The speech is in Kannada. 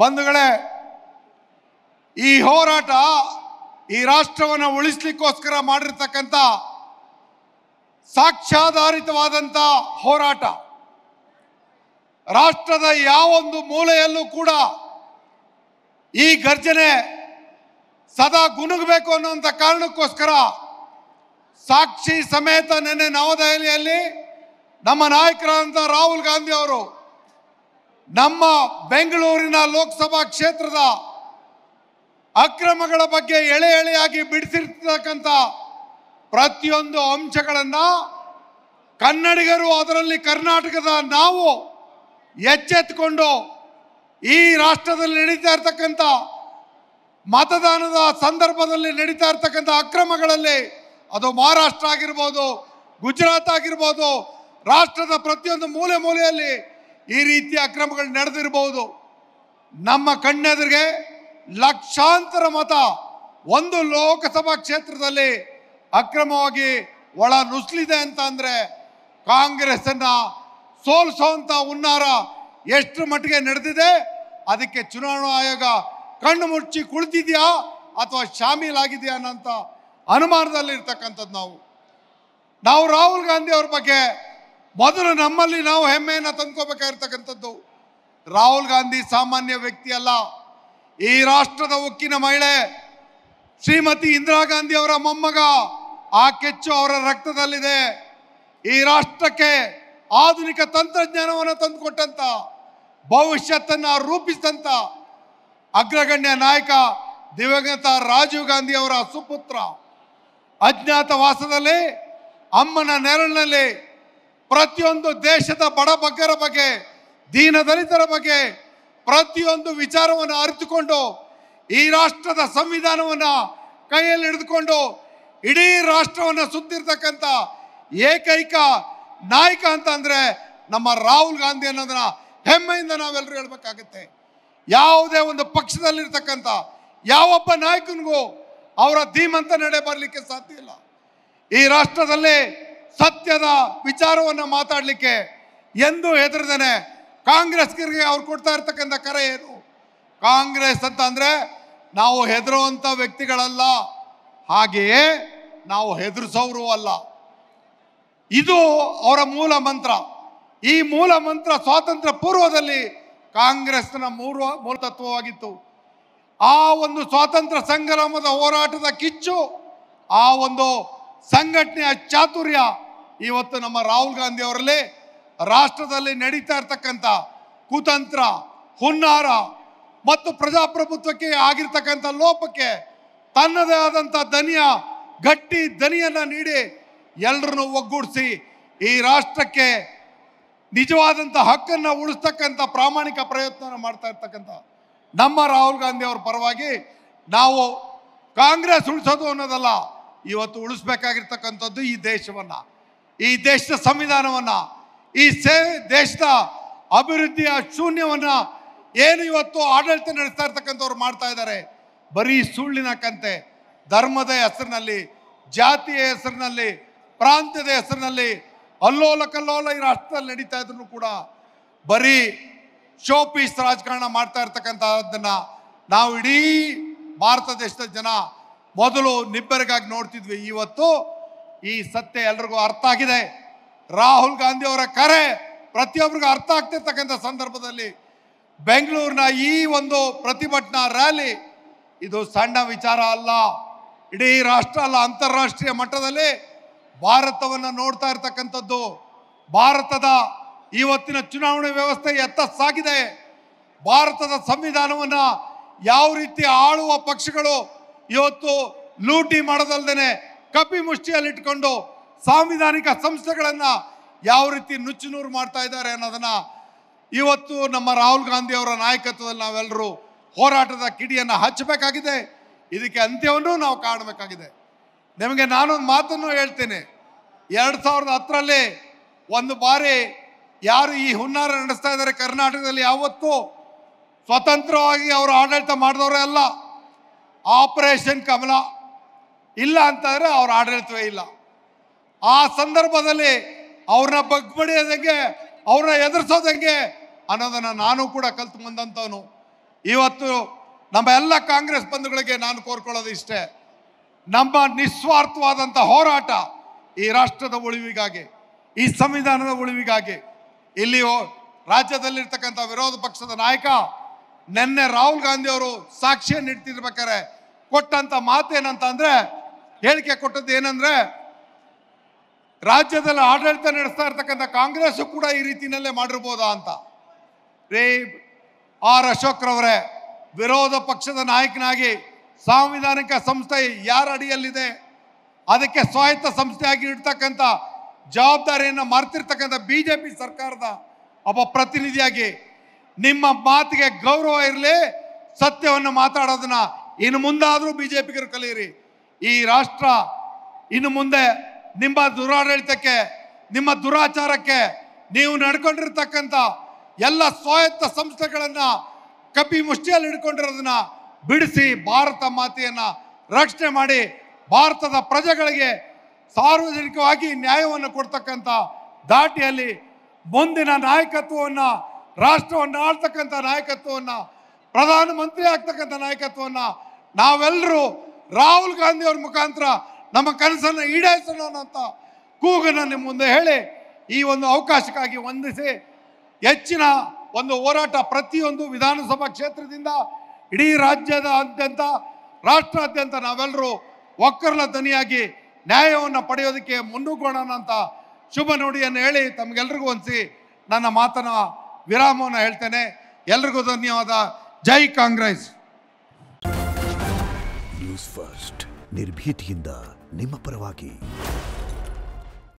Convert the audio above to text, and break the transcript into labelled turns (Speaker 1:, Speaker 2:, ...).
Speaker 1: ಬಂಧುಗಳೇ, ಈ ಹೋರಾಟ ಈ ರಾಷ್ಟ್ರವನ್ನು ಉಳಿಸಲಿಕ್ಕೋಸ್ಕರ ಮಾಡಿರ್ತಕ್ಕಂಥ ಸಾಕ್ಷ್ಯಾಧಾರಿತವಾದಂಥ ಹೋರಾಟ. ರಾಷ್ಟ್ರದ ಯಾವೊಂದು ಮೂಲೆಯಲ್ಲೂ ಕೂಡ ಈ ಗರ್ಜನೆ ಸದಾ ಗುನುಗಬೇಕು ಅನ್ನುವಂಥ ಕಾರಣಕ್ಕೋಸ್ಕರ ಸಾಕ್ಷಿ ಸಮೇತ ನಿನ್ನೆ ನವದೆಹಲಿಯಲ್ಲಿ ನಮ್ಮ ನಾಯಕರಾದಂಥ ರಾಹುಲ್ ಗಾಂಧಿ ಅವರು ನಮ್ಮ ಬೆಂಗಳೂರಿನ ಲೋಕಸಭಾ ಕ್ಷೇತ್ರದ ಅಕ್ರಮಗಳ ಬಗ್ಗೆ ಎಳೆ ಎಳೆಯಾಗಿ ಬಿಡಿಸಿರ್ತಕ್ಕಂಥ ಪ್ರತಿಯೊಂದು ಅಂಶಗಳನ್ನು ಕನ್ನಡಿಗರು, ಅದರಲ್ಲಿ ಕರ್ನಾಟಕದ ನಾವು ಎಚ್ಚೆತ್ತುಕೊಂಡು ಈ ರಾಷ್ಟ್ರದಲ್ಲಿ ನಡೀತಾ ಇರ್ತಕ್ಕಂಥ ಮತದಾನದ ಸಂದರ್ಭದಲ್ಲಿ ನಡೀತಾ ಇರ್ತಕ್ಕಂಥ ಅಕ್ರಮಗಳಲ್ಲಿ, ಅದು ಮಹಾರಾಷ್ಟ್ರ ಆಗಿರ್ಬೋದು, ಗುಜರಾತ್ ಆಗಿರ್ಬೋದು, ರಾಷ್ಟ್ರದ ಪ್ರತಿಯೊಂದು ಮೂಲೆ ಮೂಲೆಯಲ್ಲಿ ಈ ರೀತಿಯ ಅಕ್ರಮಗಳು ನಡೆದಿರಬಹುದು. ನಮ್ಮ ಕಣ್ಣೆದುರಿಗೆ ಲಕ್ಷಾಂತರ ಮತ ಒಂದು ಲೋಕಸಭಾ ಕ್ಷೇತ್ರದಲ್ಲಿ ಅಕ್ರಮವಾಗಿ ಒಳ ನುಸುಳಿದೆ ಅಂತ ಅಂದರೆ ಕಾಂಗ್ರೆಸ್ಸನ್ನು ಸೋಲಿಸುವಂಥ ಹುನ್ನಾರ ಎಷ್ಟು ಮಟ್ಟಿಗೆ ನಡೆದಿದೆ, ಅದಕ್ಕೆ ಚುನಾವಣಾ ಆಯೋಗ ಕಣ್ಣು ಮುಚ್ಚಿ ಕುಳಿತಿದೆಯಾ ಅಥವಾ ಶಾಮೀಲಾಗಿದೆಯಾ ಅನ್ನೋಂಥ ಅನುಮಾನದಲ್ಲಿರ್ತಕ್ಕಂಥದ್ದು. ನಾವು ರಾಹುಲ್ ಗಾಂಧಿ ಅವ್ರ ಬಗ್ಗೆ ಮೊದಲು ನಮ್ಮಲ್ಲಿ ನಾವು ಹೆಮ್ಮೆಯನ್ನು ತಂದ್ಕೋಬೇಕಾಗಿರ್ತಕ್ಕಂಥದ್ದು. ರಾಹುಲ್ ಗಾಂಧಿ ಸಾಮಾನ್ಯ ವ್ಯಕ್ತಿ ಅಲ್ಲ. ಈ ರಾಷ್ಟ್ರದ ಉಕ್ಕಿನ ಮಹಿಳೆ ಶ್ರೀಮತಿ ಇಂದಿರಾ ಗಾಂಧಿ ಅವರ ಮೊಮ್ಮಗ. ಆ ಕೆಚ್ಚು ಅವರ ರಕ್ತದಲ್ಲಿದೆ. ಈ ರಾಷ್ಟ್ರಕ್ಕೆ ಆಧುನಿಕ ತಂತ್ರಜ್ಞಾನವನ್ನು ತಂದುಕೊಟ್ಟಂತ, ಭವಿಷ್ಯತ್ತನ್ನು ರೂಪಿಸಿದಂಥ ಅಗ್ರಗಣ್ಯ ನಾಯಕ ದಿವಂಗತ ರಾಜೀವ್ ಗಾಂಧಿ ಅವರ ಸುಪುತ್ರ. ಅಜ್ಞಾತವಾಸದಲ್ಲಿ ಅಮ್ಮನ ನೆರಳಿನಲ್ಲಿ ಪ್ರತಿಯೊಂದು ದೇಶದ ಬಡಬಗ್ಗರ ಬಗ್ಗೆ, ದೀನದಲಿತರ ಬಗ್ಗೆ ಪ್ರತಿಯೊಂದು ವಿಚಾರವನ್ನು ಅರಿತುಕೊಂಡು ಈ ರಾಷ್ಟ್ರದ ಸಂವಿಧಾನವನ್ನು ಕೈಯಲ್ಲಿ ಹಿಡಿದುಕೊಂಡು ಇಡೀ ರಾಷ್ಟ್ರವನ್ನು ಸುತ್ತಿರ್ತಕ್ಕಂಥ ಏಕೈಕ ನಾಯಕ ಅಂತ ಅಂದರೆ ನಮ್ಮ ರಾಹುಲ್ ಗಾಂಧಿ ಅನ್ನೋದನ್ನ ಹೆಮ್ಮೆಯಿಂದ ನಾವೆಲ್ಲರೂ ಹೇಳಬೇಕಾಗತ್ತೆ. ಯಾವುದೇ ಒಂದು ಪಕ್ಷದಲ್ಲಿರ್ತಕ್ಕಂಥ ಯಾವೊಬ್ಬ ನಾಯಕನಿಗೂ ಅವರ ಧೀಮಂತ ನಡೆ ಬರಲಿಕ್ಕೆ ಸಾಧ್ಯ ಇಲ್ಲ. ಈ ರಾಷ್ಟ್ರದಲ್ಲಿ ಸತ್ಯದ ವಿಚಾರವನ್ನು ಮಾತಾಡಲಿಕ್ಕೆ ಎಂದೂ ಹೆದರದೇನೆ ಕಾಂಗ್ರೆಸ್ಗೆ ಅವ್ರು ಕೊಡ್ತಾ ಇರ್ತಕ್ಕಂಥ ಕರೆ ಏನು? ಕಾಂಗ್ರೆಸ್ ಅಂತ ಅಂದರೆ ನಾವು ಹೆದರುವಂಥ ವ್ಯಕ್ತಿಗಳಲ್ಲ, ಹಾಗೆಯೇ ನಾವು ಹೆದರಿಸೋರು ಅಲ್ಲ. ಇದು ಅವರ ಮೂಲ ಮಂತ್ರ. ಈ ಮೂಲ ಮಂತ್ರ ಸ್ವಾತಂತ್ರ್ಯ ಪೂರ್ವದಲ್ಲಿ ಕಾಂಗ್ರೆಸ್ನ ಮೂಲತತ್ವವಾಗಿತ್ತು. ಆ ಒಂದು ಸ್ವಾತಂತ್ರ್ಯ ಸಂಗ್ರಾಮದ ಹೋರಾಟದ ಕಿಚ್ಚು, ಆ ಒಂದು ಸಂಘಟನೆಯ ಚಾತುರ್ಯ ಇವತ್ತು ನಮ್ಮ ರಾಹುಲ್ ಗಾಂಧಿ ಅವರಲ್ಲಿ ರಾಷ್ಟ್ರದಲ್ಲಿ ನಡೀತಾ ಇರ್ತಕ್ಕಂಥ ಕುತಂತ್ರ, ಹುನ್ನಾರ ಮತ್ತು ಪ್ರಜಾಪ್ರಭುತ್ವಕ್ಕೆ ಆಗಿರ್ತಕ್ಕಂಥ ಲೋಪಕ್ಕೆ ತನ್ನದೇ ಆದಂಥ ಗಟ್ಟಿ ದನಿಯನ್ನು ನೀಡಿ ಎಲ್ಲರನ್ನು ಒಗ್ಗೂಡಿಸಿ ಈ ರಾಷ್ಟ್ರಕ್ಕೆ ನಿಜವಾದಂಥ ಹಕ್ಕನ್ನು ಉಳಿಸ್ತಕ್ಕಂಥ ಪ್ರಾಮಾಣಿಕ ಪ್ರಯತ್ನವನ್ನು ಮಾಡ್ತಾ ಇರ್ತಕ್ಕಂಥ ನಮ್ಮ ರಾಹುಲ್ ಗಾಂಧಿ ಅವರ ಪರವಾಗಿ ನಾವು ಕಾಂಗ್ರೆಸ್ ಉಳಿಸೋದು ಅನ್ನೋದಲ್ಲ, ಇವತ್ತು ಉಳಿಸ್ಬೇಕಾಗಿರ್ತಕ್ಕಂಥದ್ದು ಈ ದೇಶವನ್ನು, ಈ ದೇಶದ ಸಂವಿಧಾನವನ್ನು, ಈ ದೇಶದ ಅಭಿವೃದ್ಧಿಯ ಶೂನ್ಯವನ್ನು ಏನು ಇವತ್ತು ಆಡಳಿತ ನಡೆಸ್ತಾ ಇರ್ತಕ್ಕಂಥವ್ರು ಮಾಡ್ತಾ ಇದ್ದಾರೆ. ಬರೀ ಸುಳ್ಳಿನ ಕಂತೆ, ಧರ್ಮದ ಹೆಸರಿನಲ್ಲಿ, ಜಾತಿಯ ಹೆಸರಿನಲ್ಲಿ, ಪ್ರಾಂತ್ಯದ ಹೆಸರಿನಲ್ಲಿ ಅಲ್ಲೋಲ ಕಲ್ಲೋಲ ಈ ರಾಷ್ಟ್ರದಲ್ಲಿ ನಡೀತಾ ಇದ್ರು ಕೂಡ ಬರೀ ಶೋಪೀಸ್ ರಾಜಕಾರಣ ಮಾಡ್ತಾ ಇರ್ತಕ್ಕಂಥದ್ದನ್ನು ನಾವು ಇಡೀ ಭಾರತ ದೇಶದ ಜನ ಮೊದಲು ನಿಬ್ಬೆರಗಾಗಿ ನೋಡ್ತಿದ್ವಿ. ಇವತ್ತು ಈ ಸತ್ಯ ಎಲ್ರಿಗೂ ಅರ್ಥ ಆಗಿದೆ. ರಾಹುಲ್ ಗಾಂಧಿ ಅವರ ಕರೆ ಪ್ರತಿಯೊಬ್ಬರಿಗೂ ಅರ್ಥ ಆಗ್ತಿರ್ತಕ್ಕಂಥ ಸಂದರ್ಭದಲ್ಲಿ ಬೆಂಗಳೂರಿನ ಈ ಒಂದು ಪ್ರತಿಭಟನಾ ರ್ಯಾಲಿ ಇದು ಸಣ್ಣ ವಿಚಾರ ಅಲ್ಲ. ಇಡೀ ರಾಷ್ಟ್ರ ಅಲ್ಲ, ಅಂತಾರಾಷ್ಟ್ರೀಯ ಮಟ್ಟದಲ್ಲಿ ಭಾರತವನ್ನು ನೋಡ್ತಾ ಇರ್ತಕ್ಕಂಥದ್ದು. ಭಾರತದ ಇವತ್ತಿನ ಚುನಾವಣೆ ವ್ಯವಸ್ಥೆ ಎತ್ತ ಸಾಗಿದೆ. ಭಾರತದ ಸಂವಿಧಾನವನ್ನು ಯಾವ ರೀತಿ ಆಳುವ ಪಕ್ಷಗಳು ಇವತ್ತು ಲೂಟಿ ಮಾಡೋದಲ್ದೇನೆ ಕಪಿ ಮುಷ್ಟಿಯಲ್ಲಿಟ್ಕೊಂಡು ಸಾಂವಿಧಾನಿಕ ಸಂಸ್ಥೆಗಳನ್ನು ಯಾವ ರೀತಿ ನುಚ್ಚುನೂರು ಮಾಡ್ತಾ ಇದ್ದಾರೆ ಅನ್ನೋದನ್ನು ಇವತ್ತು ನಮ್ಮ ರಾಹುಲ್ ಗಾಂಧಿ ಅವರ ನಾಯಕತ್ವದಲ್ಲಿ ನಾವೆಲ್ಲರೂ ಹೋರಾಟದ ಕಿಡಿಯನ್ನು ಹಚ್ಚಬೇಕಾಗಿದೆ. ಇದಕ್ಕೆ ಅಂತ್ಯವನ್ನು ನಾವು ಕಾಣಬೇಕಾಗಿದೆ. ನಿಮಗೆ ನಾನೊಂದು ಮಾತನ್ನು ಹೇಳ್ತೀನಿ. 2010ರಲ್ಲಿ ಒಂದು ಬಾರಿ ಯಾರು ಈ ಹುನ್ನಾರ ನಡೆಸ್ತಾ ಇದ್ದಾರೆ ಕರ್ನಾಟಕದಲ್ಲಿ, ಯಾವತ್ತೂ ಸ್ವತಂತ್ರವಾಗಿ ಅವರು ಆಡಳಿತ ಮಾಡಿದವರೇ ಅಲ್ಲ. ಆಪರೇಷನ್ ಕಮಲ ಇಲ್ಲ ಅಂತಂದರೆ ಅವ್ರ ಆಡಳಿತವೇ ಇಲ್ಲ. ಆ ಸಂದರ್ಭದಲ್ಲಿ ಅವ್ರನ್ನ ಬಗ್ಬಡಿಯೋದಂಗೆ, ಅವ್ರನ್ನ ಎದುರಿಸೋದಂಗೆ ಅನ್ನೋದನ್ನು ನಾನು ಕೂಡ ಕಲ್ತು ಬಂದಂಥವನು. ಇವತ್ತು ನಮ್ಮ ಎಲ್ಲ ಕಾಂಗ್ರೆಸ್ ಬಂಧುಗಳಿಗೆ ನಾನು ಕೋರ್ಕೊಳ್ಳೋದು ಇಷ್ಟೇ, ನಮ್ಮ ನಿಸ್ವಾರ್ಥವಾದಂಥ ಹೋರಾಟ ಈ ರಾಷ್ಟ್ರದ ಉಳಿವಿಗಾಗಿ, ಈ ಸಂವಿಧಾನದ ಉಳಿವಿಗಾಗಿ. ಇಲ್ಲಿ ರಾಜ್ಯದಲ್ಲಿರ್ತಕ್ಕಂಥ ವಿರೋಧ ಪಕ್ಷದ ನಾಯಕ ನಿನ್ನೆ ರಾಹುಲ್ ಗಾಂಧಿ ಅವರು ಸಾಕ್ಷಿಯನ್ನು ಇಡ್ತಿರ್ಬೇಕಾರೆ ಕೊಟ್ಟಂತ ಮಾತೇನಂತ ಅಂದ್ರೆ, ಹೇಳಿಕೆ ಕೊಟ್ಟದ್ದು ಏನಂದ್ರೆ, ರಾಜ್ಯದಲ್ಲಿ ಆಡಳಿತ ನಡೆಸ್ತಾ ಇರ್ತಕ್ಕಂಥ ಕಾಂಗ್ರೆಸ್ ಕೂಡ ಈ ರೀತಿಯಲ್ಲೇ ಮಾಡಿರ್ಬೋದಾ ಅಂತ. ರೇ ಆರ್ ಅಶೋಕ್ ರವರೇ, ವಿರೋಧ ಪಕ್ಷದ ನಾಯಕನಾಗಿ ಸಾಂವಿಧಾನಿಕ ಸಂಸ್ಥೆ ಯಾರ ಅಡಿಯಲ್ಲಿದೆ, ಅದಕ್ಕೆ ಸ್ವಾಯತ್ತ ಸಂಸ್ಥೆಯಾಗಿ ಇಡ್ತಕ್ಕಂಥ ಜವಾಬ್ದಾರಿಯನ್ನು ಮರೆತಿರ್ತಕ್ಕಂಥ ಬಿಜೆಪಿ ಸರ್ಕಾರದ ಒಬ್ಬ ಪ್ರತಿನಿಧಿಯಾಗಿ ನಿಮ್ಮ ಮಾತಿಗೆ ಗೌರವ ಇರಲಿ, ಸತ್ಯವನ್ನು ಮಾತಾಡೋದನ್ನ ಇನ್ನು ಮುಂದಾದರೂ ಬಿಜೆಪಿಗರು ಕಲಿಯಿರಿ. ಈ ರಾಷ್ಟ್ರ ಇನ್ನು ಮುಂದೆ ನಿಮ್ಮ ದುರಾಡಳಿತಕ್ಕೆ, ನಿಮ್ಮ ದುರಾಚಾರಕ್ಕೆ ನೀವು ನಡ್ಕೊಂಡಿರ್ತಕ್ಕಂಥ ಎಲ್ಲ ಸ್ವಾಯತ್ತ ಸಂಸ್ಥೆಗಳನ್ನ ಕಪಿ ಮುಷ್ಟಿಯಲ್ಲಿ ಹಿಡ್ಕೊಂಡಿರೋದನ್ನ ಬಿಡಿಸಿ ಭಾರತ ಮಾತೆಯನ್ನ ರಕ್ಷಣೆ ಮಾಡಿ ಭಾರತದ ಪ್ರಜೆಗಳಿಗೆ ಸಾರ್ವಜನಿಕವಾಗಿ ನ್ಯಾಯವನ್ನು ಕೊಡ್ತಕ್ಕಂಥ ದಾಟಿಯಲ್ಲಿ ಮುಂದಿನ ನಾಯಕತ್ವವನ್ನು, ರಾಷ್ಟ್ರವನ್ನು ಆಳ್ತಕ್ಕಂಥ ನಾಯಕತ್ವವನ್ನು, ಪ್ರಧಾನಮಂತ್ರಿ ಆಗ್ತಕ್ಕಂಥ ನಾಯಕತ್ವವನ್ನು ನಾವೆಲ್ಲರೂ ರಾಹುಲ್ ಗಾಂಧಿ ಅವ್ರ ಮುಖಾಂತರ ನಮ್ಮ ಕನಸನ್ನು ಈಡೇರಿಸೋಣ ಅಂತ ಕೂಗನ್ನು ನಿಮ್ಮ ಮುಂದೆ ಹೇಳಿ ಈ ಒಂದು ಅವಕಾಶಕ್ಕಾಗಿ ವಂದಿಸಿ, ಹೆಚ್ಚಿನ ಒಂದು ಹೋರಾಟ ಪ್ರತಿಯೊಂದು ವಿಧಾನಸಭಾ ಕ್ಷೇತ್ರದಿಂದ ಇಡೀ ರಾಜ್ಯದಾದ್ಯಂತ, ರಾಷ್ಟ್ರಾದ್ಯಂತ ನಾವೆಲ್ಲರೂ ಒಕ್ಕರ್ಲ ಧ್ವನಿಯಾಗಿ ನ್ಯಾಯವನ್ನು ಪಡೆಯೋದಕ್ಕೆ ಮುನ್ನುಗ್ಗೋಣ ಅಂತ ಶುಭ ನುಡಿಯನ್ನು ಹೇಳಿ ತಮಗೆಲ್ರಿಗೂ ವಂದಿಸಿ ನನ್ನ ಮಾತನ್ನ ವಿರಾಮವನ್ನು ಹೇಳ್ತೇನೆ. ಎಲ್ರಿಗೂ ಧನ್ಯವಾದ. ಜೈ ಕಾಂಗ್ರೆಸ್.
Speaker 2: ನ್ಯೂಸ್ ಫಸ್ಟ್, ನಿರ್ಭೀತಿಯಿಂದ ನಿಮ್ಮ ಪರವಾಗಿ.